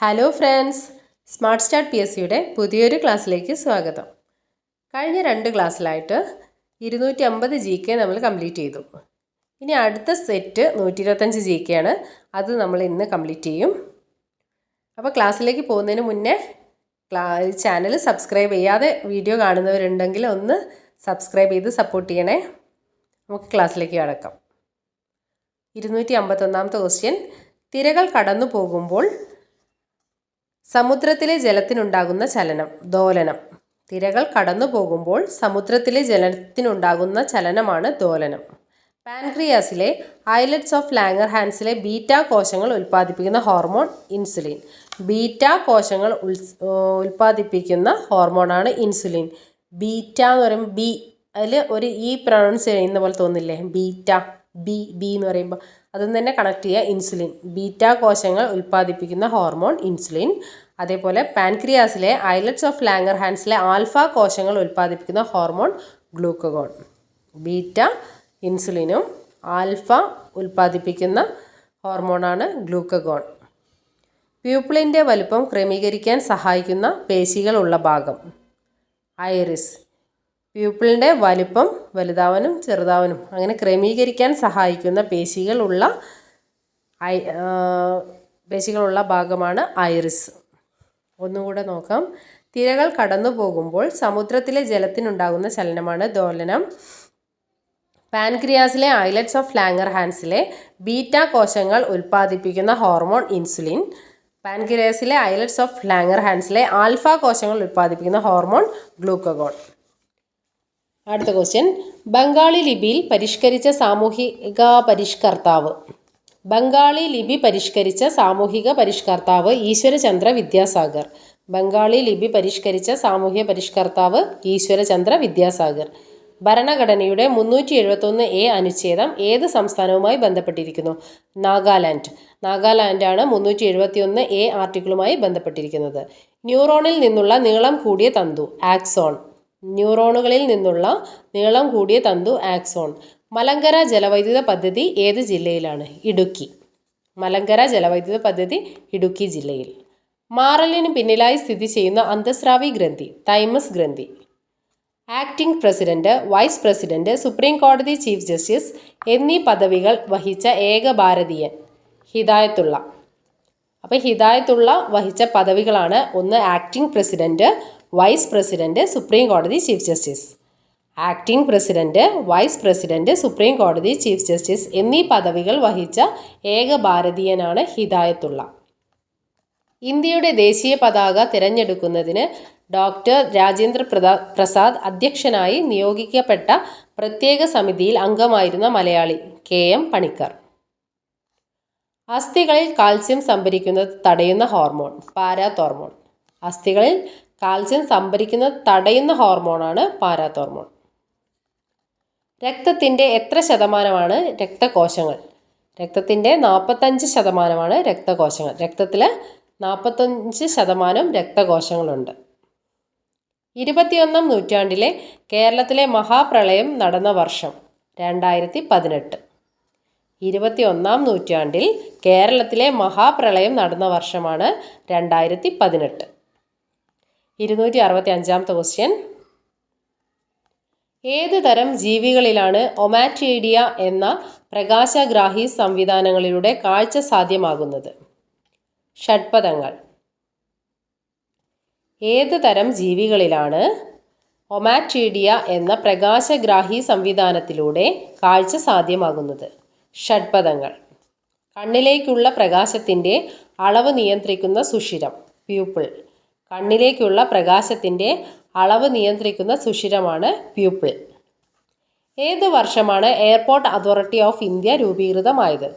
Hello friends, smart start P S സിയുടെ പുതിയൊരു ക്ലാസ്സിലേക്ക് സ്വാഗതം. കഴിഞ്ഞ 2 ക്ലാസ്സിലായിട്ട് 250 GK നമ്മൾ കംപ്ലീറ്റ് ചെയ്തു. ഇനി അടുത്ത സെറ്റ് 125 GK ആണ്. അത് നമ്മൾ ഇന്ന് കംപ്ലീറ്റ് ചെയ്യും. അപ്പോൾ ക്ലാസ്സിലേക്ക് പോകുന്നതിന് മുന്നേ ചാനൽ സബ്സ്ക്രൈബ് ചെയ്യാതെ വീഡിയോ കാണുന്നവരുണ്ടെങ്കിൽ ഒന്ന് സബ്സ്ക്രൈബ് ചെയ്ത് സപ്പോർട്ട് ചെയ്യണേ. നമുക്ക് ക്ലാസ്സിലേക്ക് കടക്കാം. 251ാമത്തെ ക്വസ്റ്റ്യൻ, തിരകൾ കടന്നു പോകുമ്പോൾ സമുദ്രത്തിലെ ജലത്തിനുണ്ടാകുന്ന ചലനം ദോലനം. തിരകൾ കടന്നു പോകുമ്പോൾ സമുദ്രത്തിലെ ജലത്തിനുണ്ടാകുന്ന ചലനമാണ് ദോലനം. പാൻക്രിയാസിലെ ഐലറ്റ്സ് ഓഫ് ലാംഗർഹാൻസിലെ ബീറ്റ കോശങ്ങൾ ഉൽപ്പാദിപ്പിക്കുന്ന ഹോർമോൺ ഇൻസുലിൻ. ബീറ്റ കോശങ്ങൾ ഉൽപ്പാദിപ്പിക്കുന്ന ഹോർമോണാണ് ഇൻസുലിൻ. ബീറ്റ എന്ന് പറയുമ്പോൾ ബി, അതിൽ ഒരു ഇ പ്രൊണൗൺസ് ചെയ്യുന്ന പോലെ തോന്നില്ലേ? ബീറ്റ, ബി എന്ന് പറയുമ്പോൾ അതും തന്നെ കണക്ട് ചെയ്യുക. ഇൻസുലിൻ, ബീറ്റ കോശങ്ങൾ ഉൽപ്പാദിപ്പിക്കുന്ന ഹോർമോൺ ഇൻസുലിൻ. അതേപോലെ പാൻക്രിയാസിലെ ഐലറ്റ്സ് ഓഫ് ലാംഗർഹാൻസിലെ ആൽഫ കോശങ്ങൾ ഉൽപ്പാദിപ്പിക്കുന്ന ഹോർമോൺ ഗ്ലൂക്കഗോൺ. ബീറ്റ ഇൻസുലിനും ആൽഫ ഉൽപ്പാദിപ്പിക്കുന്ന ഹോർമോണാണ് ഗ്ലൂക്കഗോൺ. പ്യൂപ്പിളിൻ്റെ വലുപ്പം ക്രമീകരിക്കാൻ സഹായിക്കുന്ന പേശികളുള്ള ഭാഗം ഐറിസ്. പ്യൂപ്പിളിൻ്റെ വലുപ്പം വലുതാവാനും ചെറുതാവാനും അങ്ങനെ ക്രമീകരിക്കാൻ സഹായിക്കുന്ന പേശികളുള്ള ഭാഗമാണ് ഐറിസ്. ഒന്നുകൂടെ നോക്കാം. തിരകൾ കടന്നു പോകുമ്പോൾ സമുദ്രത്തിലെ ജലത്തിനുണ്ടാകുന്ന ചലനമാണ് ദോലനം. പാൻക്രിയാസിലെ ഐലറ്റ്സ് ഓഫ് ലാംഗർഹാൻസിലെ ബീറ്റ കോശങ്ങൾ ഉൽപ്പാദിപ്പിക്കുന്ന ഹോർമോൺ ഇൻസുലിൻ. പാൻക്രിയാസിലെ ഐലറ്റ്സ് ഓഫ് ലാംഗർഹാൻസിലെ ആൽഫ കോശങ്ങൾ ഉൽപ്പാദിപ്പിക്കുന്ന ഹോർമോൺ ഗ്ലൂക്കഗോൺ. അടുത്ത ക്വസ്റ്റ്യൻ, ബംഗാളി ലിപിയിൽ പരിഷ്കരിച്ച സാമൂഹിക പരിഷ്കർത്താവ്. ബംഗാളി ലിപി പരിഷ്കരിച്ച സാമൂഹിക പരിഷ്കർത്താവ് ഈശ്വരചന്ദ്ര വിദ്യാസാഗർ. ബംഗാളി ലിപി പരിഷ്കരിച്ച സാമൂഹിക പരിഷ്കർത്താവ് ഈശ്വരചന്ദ്ര വിദ്യാസാഗർ. ഭരണഘടനയുടെ 371A അനുച്ഛേദം ഏത് സംസ്ഥാനവുമായി ബന്ധപ്പെട്ടിരിക്കുന്നു? നാഗാലാൻഡ്. നാഗാലാൻഡാണ് 371A ആർട്ടിക്കിളുമായി ബന്ധപ്പെട്ടിരിക്കുന്നത്. ന്യൂറോണിൽ നിന്നുള്ള നീളം കൂടിയ തന്തു ആക്സോൺ. ന്യൂറോണുകളിൽ നിന്നുള്ള നീളം കൂടിയ തന്തു ആക്സോൺ. മലങ്കര ജലവൈദ്യുത പദ്ധതി ഏത് ജില്ലയിലാണ്? ഇടുക്കി. മലങ്കര ജലവൈദ്യുത പദ്ധതി ഇടുക്കി ജില്ലയിൽ. മാറലിന് പിന്നിലായി സ്ഥിതി ചെയ്യുന്ന അന്തസ്രാവി ഗ്രന്ഥി തൈമസ് ഗ്രന്ഥി. Acting president, vice president, supreme കോടതി ചീഫ് ജസ്റ്റിസ് എന്നീ പദവികൾ വഹിച്ച ഏക ഭാരതീയൻ ഹിദായത്തുള്ള. അപ്പോൾ ഹിദായത്തുള്ള വഹിച്ച പദവികളാണ് ഒന്ന് acting president, vice president, supreme കോടതി chief justice. Acting president, vice president, supreme കോടതി ചീഫ് ജസ്റ്റിസ് എന്നീ പദവികൾ വഹിച്ച ഏക ഭാരതീയനാണ് ഹിദായത്തുള്ള. ഇന്ത്യയുടെ ദേശീയ പതാക തിരഞ്ഞെടുക്കുന്നതിന് ഡോക്ടർ രാജേന്ദ്ര പ്രസാദ് അധ്യക്ഷനായി നിയോഗിക്കപ്പെട്ട പ്രത്യേക സമിതിയിൽ അംഗമായിരുന്ന മലയാളി KM പണിക്കർ. അസ്ഥികളിൽ കാൽസ്യം സംഭരിക്കുന്നത് തടയുന്ന ഹോർമോൺ പാരാതോർമോൺ. അസ്ഥികളിൽ കാൽസ്യം സംഭരിക്കുന്നത് തടയുന്ന ഹോർമോണാണ് പാരാതോർമോൺ. രക്തത്തിൻ്റെ എത്ര ശതമാനമാണ് രക്തകോശങ്ങൾ? രക്തത്തിൻ്റെ 45% രക്തകോശങ്ങൾ. രക്തത്തിൽ 45% രക്തകോശങ്ങളുണ്ട്. 21ാം നൂറ്റാണ്ടിലെ കേരളത്തിലെ മഹാപ്രളയം നടന്ന വർഷം 2018. 21ാം നൂറ്റാണ്ടിൽ കേരളത്തിലെ മഹാപ്രളയം നടന്ന വർഷമാണ് 2018. 265ാമത്തെ ക്വസ്റ്റ്യൻ, ഏത് തരം ജീവികളിലാണ് ഒമാറ്റീഡിയ എന്ന പ്രകാശഗ്രാഹി സംവിധാനങ്ങളിലൂടെ കാഴ്ച സാധ്യമാകുന്നത്? ഷഡ്പദങ്ങൾ. ഏത് തരം ജീവികളിലാണ് ഒമാറ്റീഡിയ എന്ന പ്രകാശഗ്രാഹി സംവിധാനത്തിലൂടെ കാഴ്ച സാധ്യമാകുന്നത്? ഷഡ്പദങ്ങൾ. കണ്ണിലേക്കുള്ള പ്രകാശത്തിൻ്റെ അളവ് നിയന്ത്രിക്കുന്ന സുഷിരം പ്യൂപ്പിൾ. കണ്ണിലേക്കുള്ള പ്രകാശത്തിൻ്റെ അളവ് നിയന്ത്രിക്കുന്ന സുഷിരമാണ് പ്യൂപ്പിൾ. ഏത് വർഷമാണ് എയർപോർട്ട് അതോറിറ്റി ഓഫ് ഇന്ത്യ രൂപീകൃതമായത്?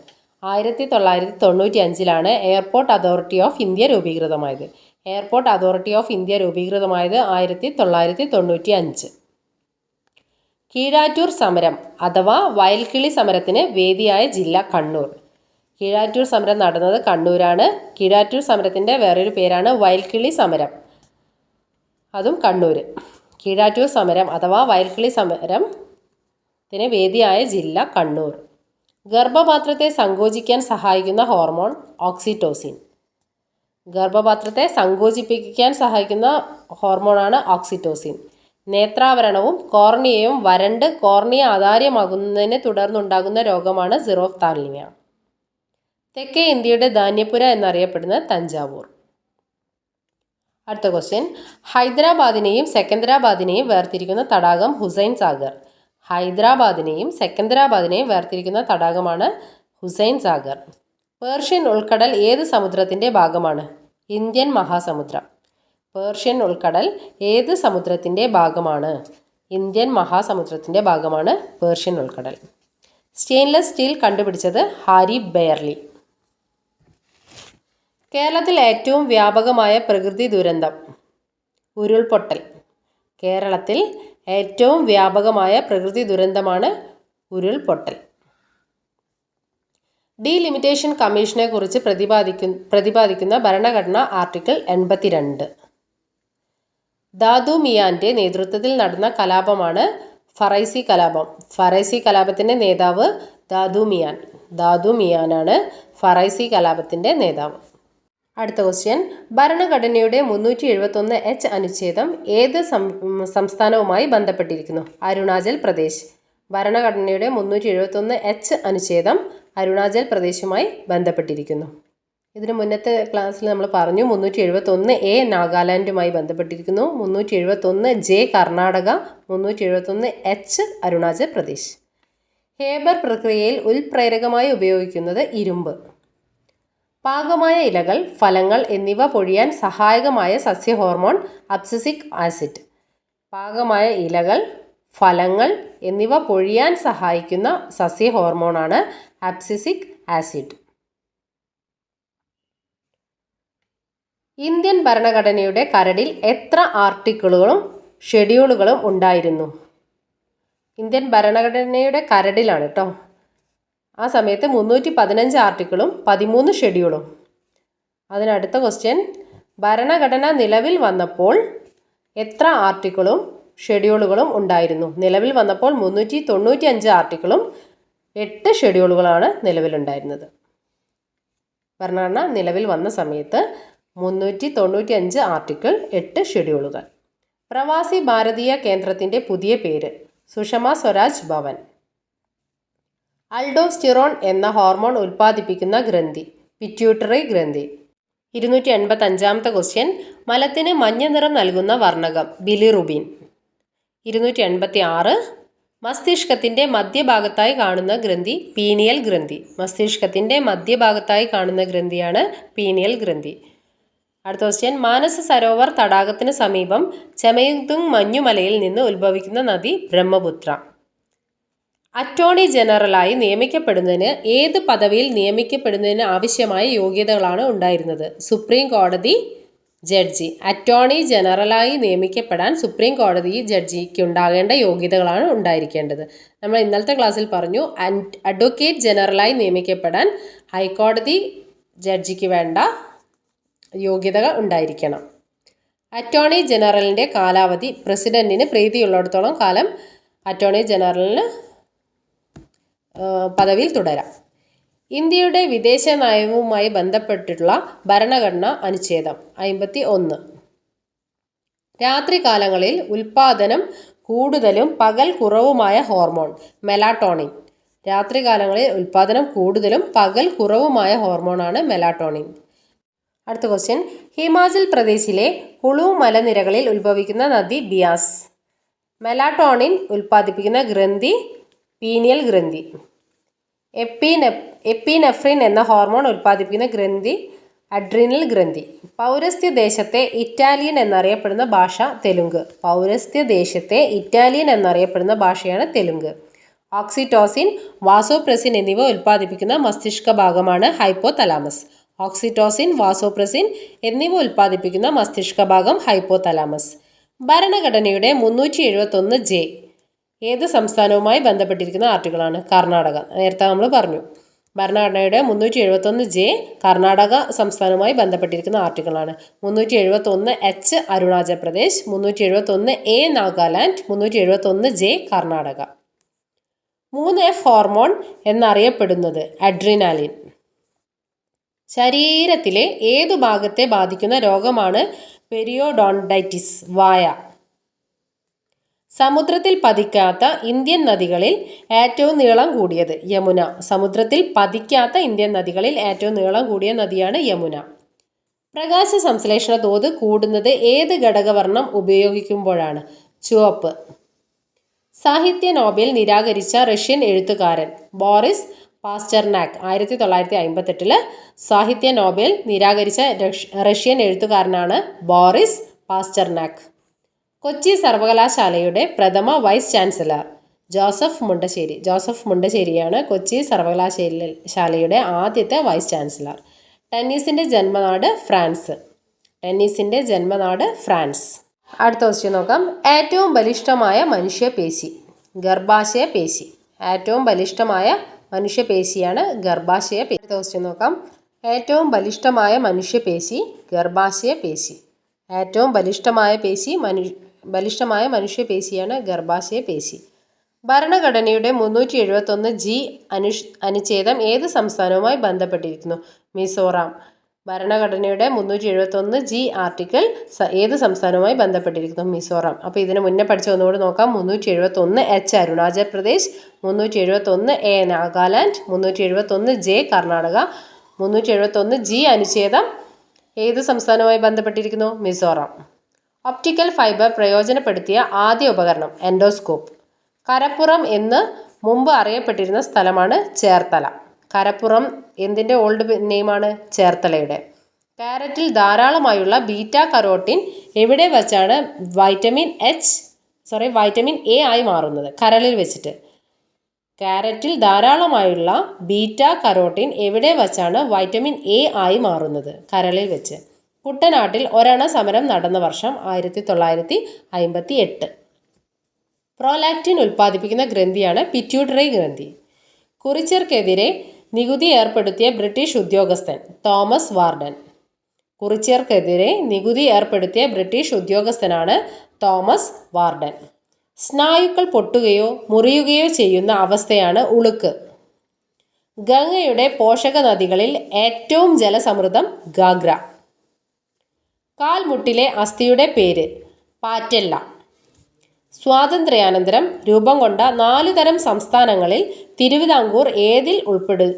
1995 എയർപോർട്ട് അതോറിറ്റി ഓഫ് ഇന്ത്യ രൂപീകൃതമായത്. എയർപോർട്ട് അതോറിറ്റി ഓഫ് ഇന്ത്യ രൂപീകൃതമായത് 1995. കീഴാറ്റൂർ സമരം അഥവാ വയൽക്കിളി സമരത്തിന് വേദിയായ ജില്ല കണ്ണൂർ. കീഴാറ്റൂർ സമരം നടന്നത് കണ്ണൂരാണ്. കീഴാറ്റൂർ സമരത്തിൻ്റെ വേറൊരു പേരാണ് വയൽക്കിളി സമരം, അതും കണ്ണൂർ. കീഴാറ്റൂർ സമരം അഥവാ വയൽക്കിളി സമരത്തിന് വേദിയായ ജില്ല കണ്ണൂർ. ഗർഭപാത്രത്തെ സങ്കോചിക്കാൻ സഹായിക്കുന്ന ഹോർമോൺ ഓക്സിറ്റോസിൻ. ഗർഭപാത്രത്തെ സങ്കോചിപ്പിക്കാൻ സഹായിക്കുന്ന ഹോർമോണാണ് ഓക്സിറ്റോസിൻ. നേത്രാവരണവും കോർണിയയും വരണ്ട് കോർണിയ അതാര്യമാകുന്നതിനെ തുടർന്നുണ്ടാകുന്ന രോഗമാണ് സിറോഫ്താൽമിയ. തെക്കേ ഇന്ത്യയുടെ ധാന്യപ്പുര എന്നറിയപ്പെടുന്നത് തഞ്ചാവൂർ. അടുത്ത ക്വസ്റ്റ്യൻ, ഹൈദരാബാദിനെയും സെക്കന്ദരാബാദിനെയും വേർതിരിക്കുന്ന തടാകം ഹുസൈൻ സാഗർ. ഹൈദരാബാദിനെയും സെക്കന്ദരാബാദിനെയും വേർതിരിക്കുന്ന തടാകമാണ് ഹുസൈൻ സാഗർ. പേർഷ്യൻ ഉൾക്കടൽ ഏത് സമുദ്രത്തിൻ്റെ ഭാഗമാണ്? ഇന്ത്യൻ മഹാസമുദ്രം. പേർഷ്യൻ ഉൾക്കടൽ ഏത് സമുദ്രത്തിൻ്റെ ഭാഗമാണ്? ഇന്ത്യൻ മഹാസമുദ്രത്തിൻ്റെ ഭാഗമാണ് പേർഷ്യൻ ഉൾക്കടൽ. സ്റ്റെയിൻലെസ് സ്റ്റീൽ കണ്ടുപിടിച്ചത് ഹാരി ബെയർലി. കേരളത്തിൽ ഏറ്റവും വ്യാപകമായ പ്രകൃതി ദുരന്തം ഉരുൾപൊട്ടൽ. കേരളത്തിൽ ഏറ്റവും വ്യാപകമായ പ്രകൃതി ദുരന്തമാണ് ഉരുൾപൊട്ടൽ. ഡീലിമിറ്റേഷൻ കമ്മീഷനെ കുറിച്ച് പ്രതിപാദിക്കുന്ന ഭരണഘടന ആർട്ടിക്കിൾ 82. ദാദു മിയാൻ്റെ നേതൃത്വത്തിൽ നടന്ന കലാപമാണ് ഫറൈസി കലാപം. ഫറൈസി കലാപത്തിൻ്റെ നേതാവ് ദാദു മിയാൻ. ദാദു മിയാനാണ് ഫറൈസി കലാപത്തിൻ്റെ നേതാവ്. അടുത്ത ക്വസ്റ്റ്യൻ, ഭരണഘടനയുടെ 371H അനുച്ഛേദം ഏത് സംസ്ഥാനവുമായി ബന്ധപ്പെട്ടിരിക്കുന്നു? അരുണാചൽ പ്രദേശ്. ഭരണഘടനയുടെ 371H അനുച്ഛേദം അരുണാചൽ പ്രദേശുമായി ബന്ധപ്പെട്ടിരിക്കുന്നു. ഇതിന് മുന്നത്തെ ക്ലാസ്സിൽ നമ്മൾ പറഞ്ഞു 371A നാഗാലാൻഡുമായി ബന്ധപ്പെട്ടിരിക്കുന്നു, 371J Karnataka, 371H Arunachal Pradesh. Haber പ്രക്രിയയിൽ ഉൽപ്രേരകമായി ഉപയോഗിക്കുന്നത് ഇരുമ്പ്. പാകമായ ഇലകൾ, ഫലങ്ങൾ എന്നിവ പൊഴിയാൻ സഹായകമായ സസ്യ ഹോർമോൺ അബ്സിസിക് ആസിഡ്. പാകമായ ഇലകൾ, ഫലങ്ങൾ എന്നിവ പൊഴിയാൻ സഹായിക്കുന്ന സസ്യ ഹോർമോണാണ് അബ്സിസിക് ആസിഡ്. ഇന്ത്യൻ ഭരണഘടനയുടെ കരടിൽ എത്ര ആർട്ടിക്കിളുകളും ഷെഡ്യൂളുകളും ഉണ്ടായിരുന്നു? ഇന്ത്യൻ ഭരണഘടനയുടെ കരടിലാണ് കേട്ടോ. ആ സമയത്ത് 315 ആർട്ടിക്കിളും 13 ഷെഡ്യൂളും. അതിനടുത്ത ക്വസ്റ്റ്യൻ, ഭരണഘടന നിലവിൽ വന്നപ്പോൾ എത്ര ആർട്ടിക്കിളും ഷെഡ്യൂളുകളും ഉണ്ടായിരുന്നു? നിലവിൽ വന്നപ്പോൾ 395 ആർട്ടിക്കിളും 8 ഷെഡ്യൂളുകളാണ് നിലവിലുണ്ടായിരുന്നത്. ഭരണഘടന നിലവിൽ വന്ന സമയത്ത് 395 ആർട്ടിക്കിൾ, 8 ഷെഡ്യൂളുകൾ. പ്രവാസി ഭാരതീയ കേന്ദ്രത്തിൻ്റെ പുതിയ പേര്? സുഷമ സ്വരാജ് ഭവൻ. അൾഡോസ്റ്റിറോൺ എന്ന ഹോർമോൺ ഉൽപ്പാദിപ്പിക്കുന്ന ഗ്രന്ഥി? പിറ്റ്യൂട്ടറി ഗ്രന്ഥി. 285ാമത്തെ ക്വസ്റ്റ്യൻ, മലത്തിന് മഞ്ഞ നിറം നൽകുന്ന വർണ്ണകം? ബിലിറുബിൻ. 286, മസ്തിഷ്കത്തിൻ്റെ മധ്യഭാഗത്തായി കാണുന്ന ഗ്രന്ഥി? പീനിയൽ ഗ്രന്ഥി. മസ്തിഷ്കത്തിൻ്റെ മധ്യഭാഗത്തായി കാണുന്ന ഗ്രന്ഥിയാണ് പീനിയൽ ഗ്രന്ഥി. അടുത്ത ക്വസ്റ്റ്യൻ, മാനസ സരോവർ തടാകത്തിന് സമീപം ചമയുങ്തുങ് മഞ്ഞുമലയിൽ നിന്ന് ഉത്ഭവിക്കുന്ന നദി? ബ്രഹ്മപുത്ര. അറ്റോർണി ജനറലായി നിയമിക്കപ്പെടുന്നതിന് ഏത് പദവിയിൽ നിയമിക്കപ്പെടുന്നതിന് ആവശ്യമായ യോഗ്യതകളാണ് ഉണ്ടായിരുന്നത്? സുപ്രീം കോടതി ജഡ്ജി. അറ്റോർണി ജനറലായി നിയമിക്കപ്പെടാൻ സുപ്രീം കോടതി ജഡ്ജിക്ക് ഉണ്ടാകേണ്ട യോഗ്യതകളാണ് ഉണ്ടായിരിക്കേണ്ടത്. നമ്മൾ ഇന്നലത്തെ ക്ലാസ്സിൽ പറഞ്ഞു അഡ്വക്കേറ്റ് ജനറലായി നിയമിക്കപ്പെടാൻ ഹൈക്കോടതി ജഡ്ജിക്ക് വേണ്ട യോഗ്യതകൾ ഉണ്ടായിരിക്കണം. അറ്റോർണി ജനറലിൻ്റെ കാലാവധി? പ്രസിഡന്റിന് പ്രീതിയുള്ളിടത്തോളം കാലം അറ്റോർണി ജനറലിന് പദവിയിൽ തുടരാം. ഇന്ത്യയുടെ വിദേശ നയവുമായി ബന്ധപ്പെട്ടിട്ടുള്ള ഭരണഘടന അനുച്ഛേദം? 51. രാത്രികാലങ്ങളിൽ ഉൽപ്പാദനം കൂടുതലും പകൽ കുറവുമായ ഹോർമോൺ? മെലാട്ടോണിൻ. രാത്രികാലങ്ങളിൽ ഉൽപ്പാദനം കൂടുതലും പകൽ കുറവുമായ ഹോർമോണാണ് മെലാട്ടോണിൻ. അടുത്ത ക്വസ്റ്റ്യൻ, ഹിമാചൽ പ്രദേശിലെ കുളു മലനിരകളിൽ ഉത്ഭവിക്കുന്ന നദി? ബിയാസ്. മെലാട്ടോണിൻ ഉൽപ്പാദിപ്പിക്കുന്ന ഗ്രന്ഥി? പീനിയൽ ഗ്രന്ഥി. എപ്പിനെഫ്രിൻ എന്ന ഹോർമോൺ ഉൽപ്പാദിപ്പിക്കുന്ന ഗ്രന്ഥി? അഡ്രീനൽ ഗ്രന്ഥി. പൗരസ്ത്യ ദേശത്തെ ഇറ്റാലിയൻ എന്നറിയപ്പെടുന്ന ഭാഷ? തെലുങ്ക്. പൗരസ്ത്യ ദേശത്തെ ഇറ്റാലിയൻ എന്നറിയപ്പെടുന്ന ഭാഷയാണ് തെലുങ്ക്. ഓക്സിറ്റോസിൻ, വാസോപ്രസിൻ എന്നിവ ഉൽപ്പാദിപ്പിക്കുന്ന മസ്തിഷ്ക ഭാഗമാണ് ഹൈപ്പോതലാമസ്. ഓക്സിറ്റോസിൻ, വാസോപ്രസിൻ എന്നിവ ഉൽപ്പാദിപ്പിക്കുന്ന മസ്തിഷ്ക ഭാഗം ഹൈപ്പോതലാമസ്. ഭരണഘടനയുടെ 371J ഏത് സംസ്ഥാനവുമായി ബന്ധപ്പെട്ടിരിക്കുന്ന ആർട്ടിക്കിളാണ്? കർണാടക. നേരത്തെ നമ്മൾ പറഞ്ഞു. ഭരണഘടനയുടെ 371J കർണാടക സംസ്ഥാനവുമായി ബന്ധപ്പെട്ടിരിക്കുന്ന ആർട്ടിക്കിളാണ്. 371H Arunachal Pradesh, 371A Nagaland, 371J Karnataka. 3F hormone എന്നറിയപ്പെടുന്നത്? അഡ്രിനാലിൻ. ശരീരത്തിലെ ഏതു ഭാഗത്തെ ബാധിക്കുന്ന രോഗമാണ് പെരിയോഡോണ്ടൈറ്റിസ്? വായ. സമുദ്രത്തിൽ പതിക്കാത്ത ഇന്ത്യൻ നദികളിൽ ഏറ്റവും നീളം കൂടിയത്? യമുന. സമുദ്രത്തിൽ പതിക്കാത്ത ഇന്ത്യൻ നദികളിൽ ഏറ്റവും നീളം കൂടിയ നദിയാണ് യമുന. പ്രകാശ സംശ്ലേഷണ തോത് കൂടുന്നത് ഏത് ഘടകവർണ്ണം ഉപയോഗിക്കുമ്പോഴാണ്? ചുവപ്പ്. സാഹിത്യ നോബൽ നിരാകരിച്ച റഷ്യൻ എഴുത്തുകാരൻ? Boris Pasternak. 1958 സാഹിത്യ നോബൽ നിരാകരിച്ച റഷ്യൻ എഴുത്തുകാരനാണ് ബോറിസ് പാസ്റ്റർനാക്. കൊച്ചി സർവകലാശാലയുടെ പ്രഥമ വൈസ് ചാൻസലർ? ജോസഫ് മുണ്ടശ്ശേരി. ജോസഫ് മുണ്ടശ്ശേരിയാണ് കൊച്ചി സർവകലാശാലയുടെ ആദ്യത്തെ വൈസ് ചാൻസലർ. ടെന്നീസിൻ്റെ ജന്മനാട്? ഫ്രാൻസ്. ടെന്നീസിൻ്റെ ജന്മനാട് ഫ്രാൻസ്. അടുത്ത ക്വസ്റ്റ്യൻ നോക്കാം. ഏറ്റവും ബലിഷ്ഠമായ മനുഷ്യപേശി? ഗർഭാശയ പേശി. ഏറ്റവും ബലിഷ്ഠമായ മനുഷ്യപേശിയാണ് ഗർഭാശയ പേശി. അടുത്ത ക്വസ്റ്റ്യൻ നോക്കാം. ഏറ്റവും ബലിഷ്ഠമായ മനുഷ്യപേശി? ഗർഭാശയ പേശി. ഏറ്റവും ബലിഷ്ഠമായ മനുഷ്യപേശിയാണ് ഗർഭാശയ പേശി. ഭരണഘടനയുടെ 371G അനുച്ഛേദം ഏത് സംസ്ഥാനവുമായി ബന്ധപ്പെട്ടിരിക്കുന്നു? മിസോറാം. ഭരണഘടനയുടെ 371G ആർട്ടിക്കിൾ ഏത് സംസ്ഥാനവുമായി ബന്ധപ്പെട്ടിരിക്കുന്നു? മിസോറാം. അപ്പോൾ ഇതിന് മുന്നേ പഠിച്ച ഒന്നുകൂടി നോക്കാം. 371H Arunachal Pradesh, 371A Nagaland, 371J Karnataka, 371G അനുച്ഛേദം ഏത് സംസ്ഥാനവുമായി ബന്ധപ്പെട്ടിരിക്കുന്നു? മിസോറാം. ഒപ്റ്റിക്കൽ ഫൈബർ പ്രയോജനപ്പെടുത്തിയ ആദ്യ ഉപകരണം? എൻഡോസ്കോപ്പ്. കരപ്പുറം എന്ന് മുമ്പ് അറിയപ്പെട്ടിരുന്ന സ്ഥലമാണ് ചേർത്തല. കരപ്പുറം എന്തിൻ്റെ ഓൾഡ് നെയിമാണ്? ചേർത്തലയുടെ. ക്യാരറ്റിൽ ധാരാളമായുള്ള ബീറ്റ കരോട്ടിൻ എവിടെ വച്ചാണ് വൈറ്റമിൻ എ ആയി മാറുന്നത്? കരളിൽ വെച്ചിട്ട്. ക്യാരറ്റിൽ ധാരാളമായുള്ള ബീറ്റ കരോട്ടിൻ എവിടെ വച്ചാണ് വൈറ്റമിൻ എ ആയി മാറുന്നത്? കരളിൽ വെച്ച്. കുട്ടനാട്ടിൽ ഒരണ സമരം നടന്ന വർഷം? 1958. പ്രോലാക്റ്റിൻ ഉൽപ്പാദിപ്പിക്കുന്ന ഗ്രന്ഥിയാണ് പിറ്റ്യൂട്ടറി ഗ്രന്ഥി. കുറിച്യർക്കെതിരെ നികുതി ഏർപ്പെടുത്തിയ ബ്രിട്ടീഷ് ഉദ്യോഗസ്ഥൻ? Thomas warden. കുറിച്യർക്കെതിരെ നികുതി ഏർപ്പെടുത്തിയ ബ്രിട്ടീഷ് ഉദ്യോഗസ്ഥനാണ് തോമസ് വാർഡൻ. സ്നായുക്കൾ പൊട്ടുകയോ മുറിയുകയോ ചെയ്യുന്ന അവസ്ഥയാണ് ഉളുക്ക്. ഗംഗയുടെ പോഷക നദികളിൽ ഏറ്റവും ജലസമൃദ്ധം? ഗാഗ്ര. കാൽമുട്ടിലെ അസ്ഥിയുടെ പേര്? പാറ്റെല്ല. സ്വാതന്ത്ര്യാനന്തരം രൂപം കൊണ്ട 4 തരം സംസ്ഥാനങ്ങളിൽ തിരുവിതാംകൂർ ഏതിൽ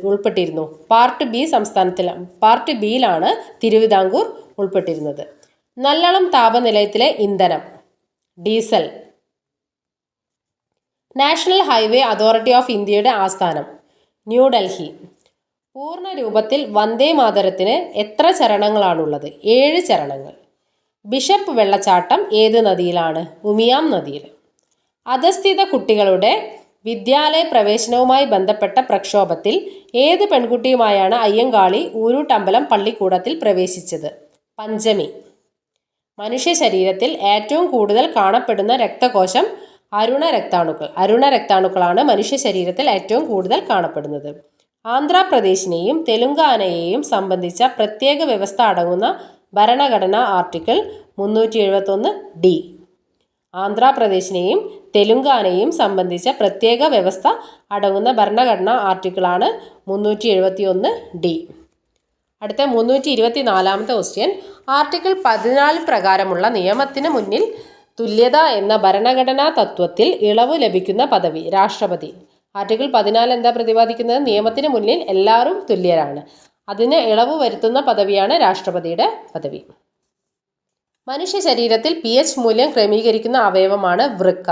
ഉൾപ്പെട്ടിരുന്നു? പാർട്ട് ബിയിലാണ് തിരുവിതാംകൂർ ഉൾപ്പെട്ടിരുന്നത്. നല്ലളം താപനിലയത്തിലെ ഇന്ധനം? Diesel. National highway authority of ഇന്ത്യയുടെ ആസ്ഥാനം? ന്യൂഡൽഹി. പൂർണ്ണ രൂപത്തിൽ വന്ദേ മാതരത്തിന് എത്ര ചരണങ്ങളാണുള്ളത്? 7 ചരണങ്ങൾ. ബിഷപ്പ് വെള്ളച്ചാട്ടം ഏത് നദിയിലാണ്? ഉമിയാം നദിയിൽ. അധസ്ഥിത കുട്ടികളുടെ വിദ്യാലയ പ്രവേശനവുമായി ബന്ധപ്പെട്ട പ്രക്ഷോഭത്തിൽ ഏത് പെൺകുട്ടിയുമായാണ് അയ്യങ്കാളി ഊരൂട്ടമ്പലം പള്ളിക്കൂടത്തിൽ പ്രവേശിച്ചത്? പഞ്ചമി. മനുഷ്യ ശരീരത്തിൽ ഏറ്റവും കൂടുതൽ കാണപ്പെടുന്ന രക്തകോശം? അരുണരക്താണുക്കൾ. അരുണരക്താണുക്കളാണ് മനുഷ്യ ശരീരത്തിൽ ഏറ്റവും കൂടുതൽ കാണപ്പെടുന്നത്. ആന്ധ്രാപ്രദേശിനെയും തെലുങ്കാനയെയും സംബന്ധിച്ച പ്രത്യേക വ്യവസ്ഥ അടങ്ങുന്ന ഭരണഘടനാ ആർട്ടിക്കിൾ 371D. ആന്ധ്രാപ്രദേശിനെയും തെലുങ്കാനയെയും സംബന്ധിച്ച പ്രത്യേക വ്യവസ്ഥ അടങ്ങുന്ന ഭരണഘടനാ ആർട്ടിക്കിളാണ് 371D. അടുത്ത 324ാമത്തെ ക്വസ്റ്റ്യൻ. ആർട്ടിക്കിൾ 14 പ്രകാരമുള്ള നിയമത്തിന് മുന്നിൽ തുല്യത എന്ന ഭരണഘടനാ തത്വത്തിൽ ഇളവ് ലഭിക്കുന്ന പദവി? രാഷ്ട്രപതി. ആർട്ടിക്കിൾ 14 എന്താ പ്രതിപാദിക്കുന്നത്? നിയമത്തിന് മുന്നിൽ എല്ലാവരും തുല്യരാണ്. അതിന് ഇളവ് വരുത്തുന്ന പദവിയാണ് രാഷ്ട്രപതിയുടെ പദവി. മനുഷ്യ ശരീരത്തിൽ pH മൂല്യം ക്രമീകരിക്കുന്ന അവയവമാണ് വൃക്ക.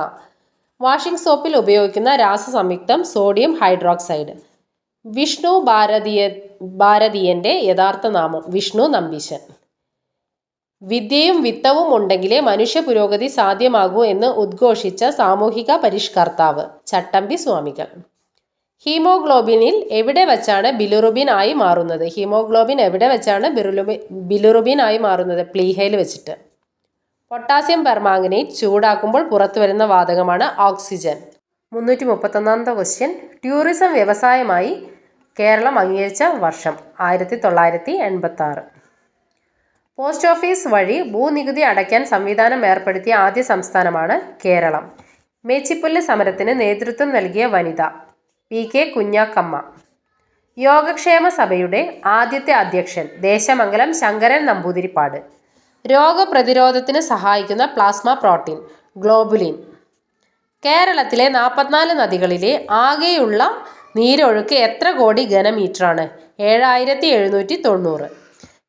വാഷിംഗ് സോപ്പിൽ ഉപയോഗിക്കുന്ന രാസസംയുക്തം? Sodium hydroxide. വിഷ്ണു ഭാരതീയന്റെ യഥാർത്ഥ നാമം? വിഷ്ണു നമ്പീശൻ. വിദ്യയും വിത്തവും ഉണ്ടെങ്കിലേ മനുഷ്യ പുരോഗതി സാധ്യമാകൂ എന്ന് ഉദ്ഘോഷിച്ച സാമൂഹിക പരിഷ്കർത്താവ്? ചട്ടമ്പി സ്വാമികൾ. ഹീമോഗ്ലോബിനിൽ എവിടെ വച്ചാണ് ബിലിറുബിൻ ആയി മാറുന്നത്? ഹീമോഗ്ലോബിൻ എവിടെ വെച്ചാണ് ബിലിറുബിൻ ആയി മാറുന്നത്? പ്ലീഹയിൽ വെച്ചിട്ട്. പൊട്ടാസ്യം പെർമാംഗനേറ്റ് ചൂടാക്കുമ്പോൾ പുറത്തു വരുന്ന വാതകമാണ് ഓക്സിജൻ. 331ാമത്തെ ക്വസ്റ്റ്യൻ. ടൂറിസം വ്യവസായമായി കേരളം അംഗീകരിച്ച വർഷം? 1986. പോസ്റ്റ് ഓഫീസ് വഴി ഭൂനികുതി അടയ്ക്കാൻ സംവിധാനം ഏർപ്പെടുത്തിയ ആദ്യ സംസ്ഥാനമാണ് കേരളം. മേച്ചിപ്പുല്ല് സമരത്തിന് നേതൃത്വം നൽകിയ വനിത? PK കുഞ്ഞാക്കമ്മ. യോഗക്ഷേമ സഭയുടെ ആദ്യത്തെ അധ്യക്ഷൻ ദേശമംഗലം ശങ്കരൻ നമ്പൂതിരിപ്പാട്. രോഗപ്രതിരോധത്തിന് സഹായിക്കുന്ന പ്ലാസ്മ പ്രോട്ടീൻ ഗ്ലോബുലിൻ. കേരളത്തിലെ 44 നദികളിലെ ആകെയുള്ള നീരൊഴുക്ക് എത്ര കോടി ഘനമീറ്ററാണ്? 7790.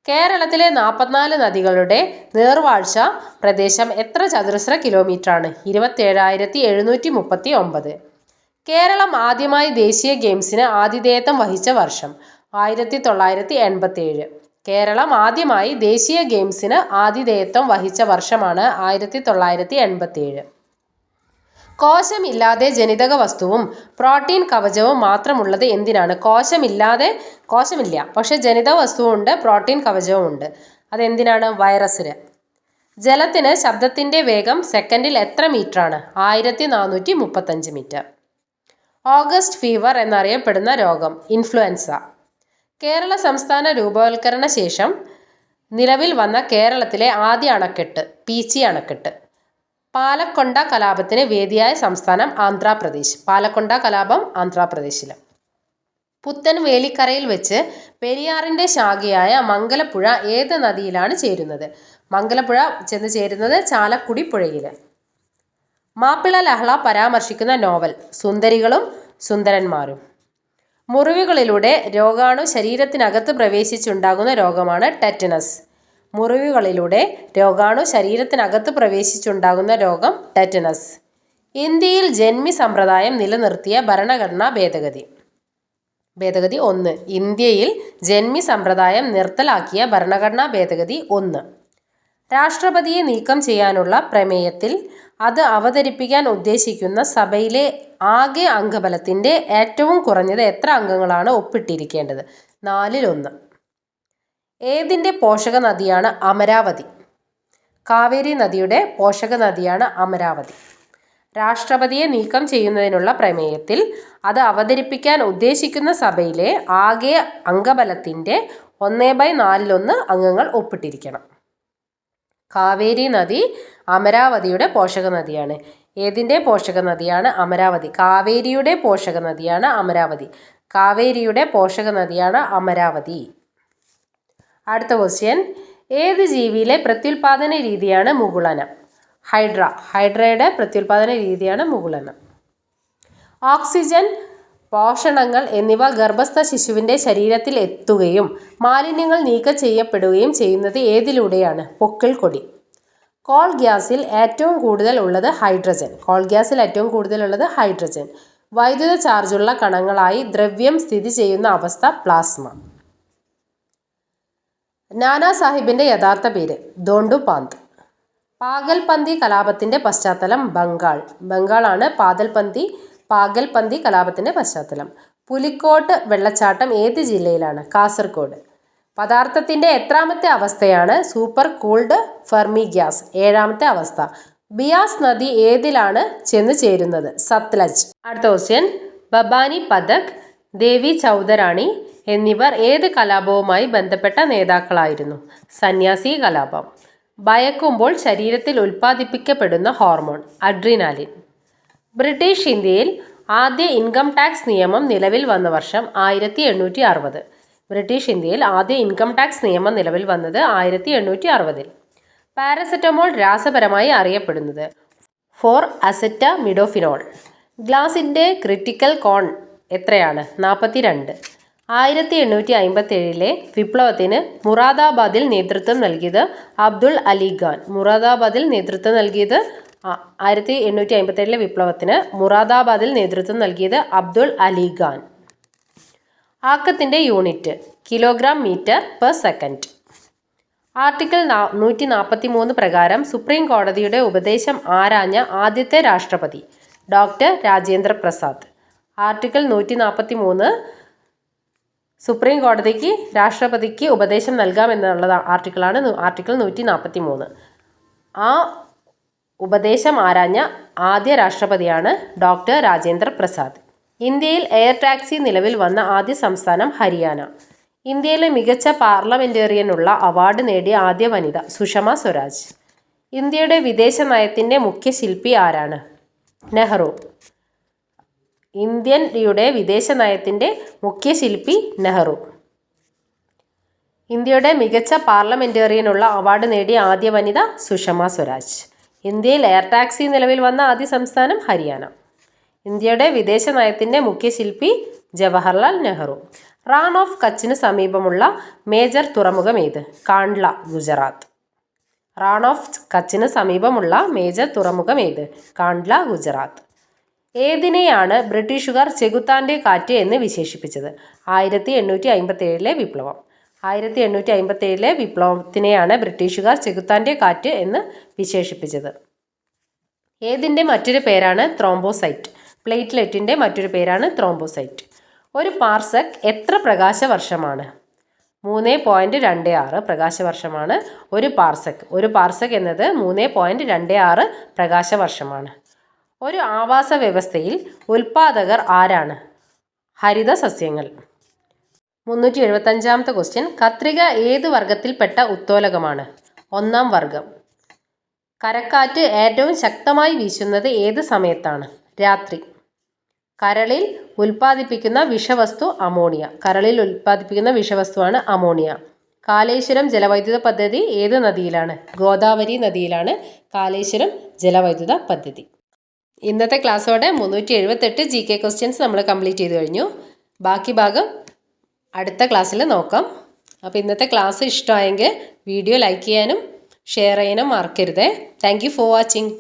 കേരളത്തിലെ 44 നദികളുടെ നീർവാഴ്ച പ്രദേശം എത്ര ചതുരശ്ര കിലോമീറ്ററാണ്? 27739. കേരളം ആദ്യമായി ദേശീയ ഗെയിംസിന് ആതിഥേയത്വം വഹിച്ച വർഷം? 1987. കേരളം ആദ്യമായി ദേശീയ ഗെയിംസിന് ആതിഥേയത്വം വഹിച്ച വർഷമാണ് 1987. കോശമില്ലാതെ ജനിതക വസ്തുവും പ്രോട്ടീൻ കവചവും മാത്രമുള്ളത് എന്തിനാണ്? കോശമില്ല, പക്ഷെ ജനിതക വസ്തുവുണ്ട്, പ്രോട്ടീൻ കവചവും ഉണ്ട്. അതെന്തിനാണ്? വൈറസിന്. ജലത്തിന് ശബ്ദത്തിൻ്റെ വേഗം സെക്കൻഡിൽ എത്ര മീറ്ററാണ്? 1435 മീറ്റർ. ഓഗസ്റ്റ് ഫീവർ എന്നറിയപ്പെടുന്ന രോഗം? ഇൻഫ്ലുവൻസ. കേരള സംസ്ഥാന രൂപവൽക്കരണ ശേഷം നിലവിൽ വന്ന കേരളത്തിലെ ആദ്യ അണക്കെട്ട്? പീച്ചി അണക്കെട്ട്. പാലക്കൊണ്ട കലാപത്തിന് വേദിയായ സംസ്ഥാനം? ആന്ധ്രാപ്രദേശ്. പാലക്കൊണ്ട കലാപം ആന്ധ്രാപ്രദേശിൽ. പുത്തൻ വേലിക്കരയിൽ വെച്ച് പെരിയാറിൻ്റെ ശാഖയായ മംഗലപ്പുഴ ഏത് നദിയിലാണ് ചേരുന്നത്? മംഗലപ്പുഴ ചെന്ന് ചേരുന്നത് ചാലക്കുടി പുഴയിൽ. മാപ്പിള ലഹള പരാമർശിക്കുന്ന നോവൽ? സുന്ദരികളും സുന്ദരന്മാരും. മുറിവുകളിലൂടെ രോഗാണു ശരീരത്തിനകത്ത് പ്രവേശിച്ചുണ്ടാകുന്ന രോഗമാണ് ടെറ്റനസ്. മുറിവുകളിലൂടെ രോഗാണു ശരീരത്തിനകത്ത് പ്രവേശിച്ചുണ്ടാകുന്ന രോഗം ടെറ്റനസ്. ഇന്ത്യയിൽ ജന്മി സമ്പ്രദായം നിലനിർത്തിയ ഭരണഘടനാ ഭേദഗതി? ഭേദഗതി 1. ഇന്ത്യയിൽ ജന്മി സമ്പ്രദായം നിർത്തലാക്കിയ ഭരണഘടനാ ഭേദഗതി 1. രാഷ്ട്രപതിയെ നീക്കം ചെയ്യാനുള്ള പ്രമേയത്തിൽ അത് അവതരിപ്പിക്കാൻ ഉദ്ദേശിക്കുന്ന സഭയിലെ ആകെ അംഗബലത്തിൻ്റെ ഏറ്റവും കുറഞ്ഞത് എത്ര അംഗങ്ങളാണ് ഒപ്പിട്ടിരിക്കേണ്ടത്? 4/1. ഏതിൻ്റെ പോഷക നദിയാണ് അമരാവതി? കാവേരി നദിയുടെ പോഷക നദിയാണ് അമരാവതി. രാഷ്ട്രപതിയെ നീക്കം ചെയ്യുന്നതിനുള്ള പ്രമേയത്തിൽ അത് അവതരിപ്പിക്കാൻ ഉദ്ദേശിക്കുന്ന സഭയിലെ ആകെ അംഗബലത്തിൻ്റെ 1/4 അംഗങ്ങൾ ഒപ്പിട്ടിരിക്കണം. കാവേരി നദി അമരാവതിയുടെ പോഷക നദിയാണ്. ഏതിൻ്റെ പോഷക നദിയാണ്? അമരാവതി. കാവേരിയുടെ പോഷക നദിയാണ് അമരാവതി. കാവേരിയുടെ പോഷക നദിയാണ് അമരാവതി. അടുത്ത ക്വസ്റ്റ്യൻ. ഏത് ജീവിയിലെ പ്രത്യുൽപാദന രീതിയാണ് മുകുളനം? ഹൈഡ്ര. ഹൈഡ്രയുടെ പ്രത്യുൽപാദന രീതിയാണ് മുകുളനം. ഓക്സിജൻ, പോഷണങ്ങൾ എന്നിവ ഗർഭസ്ഥ ശിശുവിൻ്റെ ശരീരത്തിൽ എത്തുകയും മാലിന്യങ്ങൾ നീക്കം ചെയ്യപ്പെടുകയും ചെയ്യുന്നത് ഏതിലൂടെയാണ്? പൊക്കിൾ കൊടി. കോൾ ഗ്യാസിൽ ഏറ്റവും കൂടുതൽ ഉള്ളത് ഹൈഡ്രജൻ. കോൾ ഗ്യാസിൽ ഏറ്റവും കൂടുതലുള്ളത് ഹൈഡ്രജൻ. വൈദ്യുത ചാർജുള്ള കണങ്ങളായി ദ്രവ്യം സ്ഥിതി ചെയ്യുന്ന അവസ്ഥ? പ്ലാസ്മ. നാനാ സാഹിബിൻ്റെ യഥാർത്ഥ പേര്? ധോണ്ടുപാന്ത്. പാഗൽപന്തി കലാപത്തിൻ്റെ പശ്ചാത്തലം? ബംഗാൾ. ബംഗാളാണ് പാഗൽപന്തി കലാപത്തിൻ്റെ പശ്ചാത്തലം. പുലിക്കോട്ട് വെള്ളച്ചാട്ടം ഏത് ജില്ലയിലാണ്? കാസർഗോഡ്. പദാർത്ഥത്തിൻ്റെ എത്രാമത്തെ അവസ്ഥയാണ് സൂപ്പർ കൂൾഡ് ഫെർമി ഗ്യാസ്? 7ാമത്തെ അവസ്ഥ. ബിയാസ് നദി ഏതിലാണ് ചെന്ന് ചേരുന്നത്? സത്ലജ്. അടുത്ത ക്വസ്റ്റ്യൻ. ഭവാനി പഥക്, ദേവി ചൗധരാണി എന്നിവർ ഏത് കലാപവുമായി ബന്ധപ്പെട്ട നേതാക്കളായിരുന്നു? സന്യാസി കലാപം. ഭയക്കുമ്പോൾ ശരീരത്തിൽ ഉൽപ്പാദിപ്പിക്കപ്പെടുന്ന ഹോർമോൺ? അഡ്രിനാലിൻ. ബ്രിട്ടീഷ് ഇന്ത്യയിൽ ആദ്യ ഇൻകം ടാക്സ് നിയമം നിലവിൽ വന്ന വർഷം? 1860. ബ്രിട്ടീഷ് ഇന്ത്യയിൽ ആദ്യ ഇൻകം ടാക്സ് നിയമം നിലവിൽ വന്നത് 1860. പാരസെറ്റമോൾ രാസപരമായി അറിയപ്പെടുന്നത്? ഫോർ അസെറ്റമിഡോഫിനോൾ. ഗ്ലാസിൻ്റെ ക്രിട്ടിക്കൽ കോൺ എത്രയാണ്? 42. 1857 വിപ്ലവത്തിന് മുറാദാബാദിൽ നേതൃത്വം നൽകിയത് അബ്ദുൾ അലി ഖാൻ. 1857 വിപ്ലവത്തിന് മുറാദാബാദിൽ നേതൃത്വം നൽകിയത് അബ്ദുൾ അലി ഖാൻ. ആക്കത്തിൻ്റെ unit? Kilogram metre per second. Article 143 പ്രകാരം സുപ്രീം കോടതിയുടെ ഉപദേശം ആരാഞ്ഞ ആദ്യത്തെ രാഷ്ട്രപതി? Doctor Rajendra Prasad. Article 143 supreme കോടതിക്ക് രാഷ്ട്രപതിക്ക് ഉപദേശം നൽകാമെന്നുള്ള ആർട്ടിക്കിളാണ് ആർട്ടിക്കിൾ 143. ആ ഉപദേശം ആരാഞ്ഞ ആദ്യ രാഷ്ട്രപതിയാണ് ഡോക്ടർ രാജേന്ദ്ര പ്രസാദ്. ഇന്ത്യയിൽ എയർ ടാക്സി നിലവിൽ വന്ന ആദ്യ സംസ്ഥാനം? ഹരിയാന. ഇന്ത്യയിലെ മികച്ച പാർലമെൻറ്റേറിയനുള്ള അവാർഡ് നേടിയ ആദ്യ വനിത? സുഷമ സ്വരാജ്. ഇന്ത്യയുടെ വിദേശ നയത്തിൻ്റെ മുഖ്യ ശില്പി ആരാണ്? നെഹ്റു. ഇന്ത്യയുടെ വിദേശ നയത്തിൻ്റെ മുഖ്യ ശില്പി നെഹ്റു. ഇന്ത്യയുടെ മികച്ച പാർലമെൻറ്റേറിയനുള്ള അവാർഡ് നേടിയ ആദ്യ വനിത സുഷമ സ്വരാജ്. ഇന്ത്യയിൽ എയർ ടാക്സി നിലവിൽ വന്ന ആദ്യ സംസ്ഥാനം ഹരിയാന. ഇന്ത്യയുടെ വിദേശ നയത്തിൻ്റെ മുഖ്യ ശില്പി ജവഹർലാൽ നെഹ്റു. റാൺ ഓഫ് കച്ചിന് സമീപമുള്ള മേജർ തുറമുഖം ഏത്? കാണ്ട്ല, ഗുജറാത്ത്. റാൺ ഓഫ് കച്ചിന് സമീപമുള്ള മേജർ തുറമുഖം ഏത്? കാണ്ട്ല, ഗുജറാത്ത്. ഏതിനെയാണ് ബ്രിട്ടീഷുകാർ ചെകുത്താൻ്റെ കാറ്റ് എന്ന് വിശേഷിപ്പിച്ചത്? 1857 വിപ്ലവം. 1857 വിപ്ലവത്തിനെയാണ് ബ്രിട്ടീഷുകാർ ചെകുത്താൻ്റെ കാറ്റ് എന്ന് വിശേഷിപ്പിച്ചത്. ഏതിൻ്റെ മറ്റൊരു പേരാണ് ത്രോംബോസൈറ്റ്? പ്ലേറ്റ്ലെറ്റിൻ്റെ മറ്റൊരു പേരാണ് ത്രോംബോസൈറ്റ്. ഒരു പാർസെക് എത്ര പ്രകാശവർഷമാണ്? 3.26 പ്രകാശവർഷമാണ് ഒരു പാർസെക്. ഒരു പാർസെക് എന്നത് 3.26 പ്രകാശവർഷമാണ്. ഒരു ആവാസ വ്യവസ്ഥയിൽ ഉൽപാദകർ ആരാണ്? ഹരിത സസ്യങ്ങൾ. 375ാമത്തെ ക്വസ്റ്റ്യൻ. കത്രിക ഏത് വർഗത്തിൽപ്പെട്ട ഉത്തോലകമാണ്? 1-ാം വർഗം. കരക്കാറ്റ് ഏറ്റവും ശക്തമായി വീശുന്നത് ഏത് സമയത്താണ്? രാത്രി. കരളിൽ ഉൽപ്പാദിപ്പിക്കുന്ന വിഷവസ്തു അമോണിയ. കരളിൽ ഉൽപ്പാദിപ്പിക്കുന്ന വിഷവസ്തുവാണ് അമോണിയ. കാലേശ്വരം ജലവൈദ്യുത പദ്ധതി ഏത് നദിയിലാണ്? ഗോദാവരി നദിയിലാണ് കാലേശ്വരം ജലവൈദ്യുത പദ്ധതി. ഇന്നത്തെ ക്ലാസ്സോടെ 378 GK ക്വസ്റ്റ്യൻസ് നമ്മൾ കംപ്ലീറ്റ് ചെയ്ത് കഴിഞ്ഞു. ബാക്കി ഭാഗം അടുത്ത ക്ലാസ്സിൽ നോക്കാം. അപ്പോൾ ഇന്നത്തെ ക്ലാസ് ഇഷ്ടമായെങ്കിൽ വീഡിയോ ലൈക്ക് ചെയ്യാനും ഷെയർ ചെയ്യാനും മറക്കരുത്. Thank you for watching.